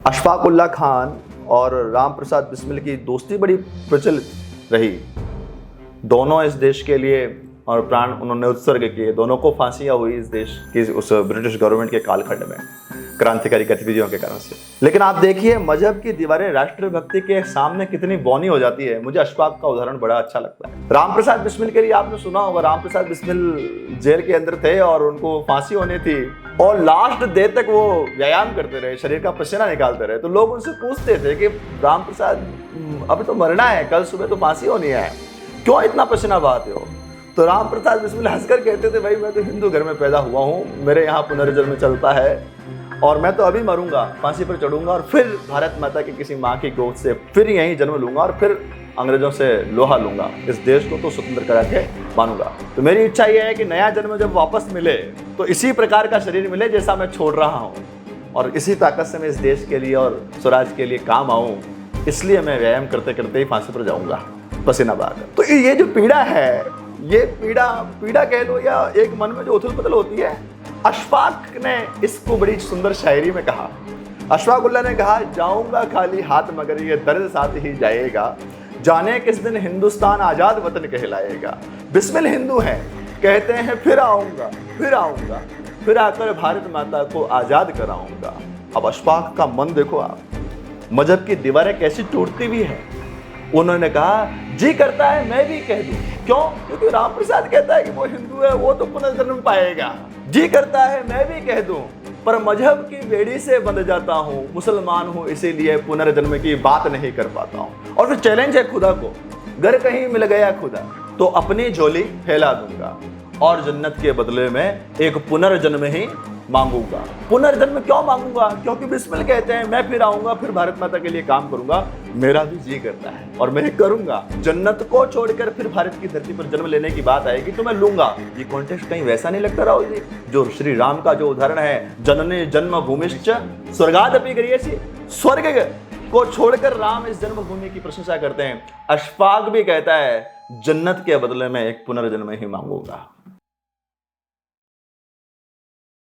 अशफाक उल्लाह खान और राम प्रसाद बिस्मिल की दोस्ती बड़ी प्रचलित रही। दोनों इस देश के लिए और प्राण उन्होंने उत्सर्ग किए। दोनों को फांसियां हुई इस देश की उस ब्रिटिश गवर्नमेंट के कालखंड में क्रांतिकारी गतिविधियों के कारण से। लेकिन आप देखिए मजहब की दीवारें राष्ट्रभक्ति के सामने कितनी बौनी हो जाती है। मुझे अशफाक का उदाहरण बड़ा अच्छा लगता है। राम प्रसाद बिस्मिल के लिए आपने सुना होगा, राम प्रसाद बिस्मिल जेल के अंदर थे और उनको फांसी होनी थी और लास्ट डे तक वो व्यायाम करते रहे, शरीर का पसीना निकालते रहे। तो लोग उनसे पूछते थे कि राम प्रसाद अभी तो मरना है, कल सुबह तो फांसी होनी है, क्यों इतना पसीना बहाते हो? तो राम प्रसाद बिस्मिल हंसकर कहते थे, भाई मैं तो हिंदू घर में पैदा हुआ हूँ, मेरे यहाँ पुनर्जन्म चलता है और मैं तो अभी मरूंगा, फांसी पर चढ़ूंगा और फिर भारत माता की किसी माँ की गोद से फिर यहीं जन्म लूंगा और फिर अंग्रेजों से लोहा लूंगा, इस देश को तो स्वतंत्र करा के मानूंगा। तो मेरी इच्छा यह है कि नया जन्म जब वापस मिले तो इसी प्रकार का शरीर मिले जैसा मैं छोड़ रहा हूँ और इसी ताकत से मैं इस देश के लिए और स्वराज के लिए काम आऊँ। इसलिए मैं व्यायाम करते करते ही फांसी पर जाऊंगा पसीना बहाकर। तो ये जो पीड़ा है, ये पीड़ा कह लो या एक मन में जो उथल पुथल होती है, अशफाक ने इसको बड़ी सुंदर शायरी में कहा। अशफाक उल्लाह ने कहा, जाऊंगा खाली हाथ मगर ये दर्द साथ ही जाएगा, जाने किस दिन हिंदुस्तान आजाद वतन कहलाएगा। बिस्मिल हिंदू हैं, कहते हैं फिर आऊंगा फिर आकर भारत माता को आजाद कराऊंगा। अब अशफाक का मन देखो आप, मजहब की दीवारें कैसी टूटती भी है। उन्होंने कहा, जी करता है मैं भी कह दूं। क्यों? क्योंकि राम प्रसाद कहता है कि वो हिंदू है, वो तो पुनर्जन्म पाएगा। जी करता है मैं भी कह दूं, पर मजहब की बेड़ी से बंध जाता हूँ, मुसलमान हूँ इसीलिए पुनर्जन्म की बात नहीं कर पाता हूँ। और फिर चैलेंज है खुदा को, अगर कहीं मिल गया खुदा तो अपनी झोली फैला दूंगा और जन्नत के बदले में एक पुनर्जन्म ही मांगूंगा। पुनर्जन्म क्यों मांगूंगा? क्योंकि बिस्मिल कहते हैं मैं फिर आऊंगा, फिर भारत माता के लिए काम करूंगा। मेरा भी जी करता है और मैं करूंगा। जन्नत को छोड़कर फिर भारत की धरती पर जन्म लेने की बात आएगी तो मैं लूंगा। ये कॉन्टेक्स्ट कहीं वैसा नहीं लगता राहुल जी, जो श्री राम का जो उदाहरण है, जननी जन्म भूमिश्च स्वर्गादपि गरीयसी, स्वर्ग को छोड़कर राम इस जन्मभूमि की प्रशंसा करते हैं। अशफाक भी कहता है जन्नत के बदले में एक पुनर्जन्म ही मांगूंगा।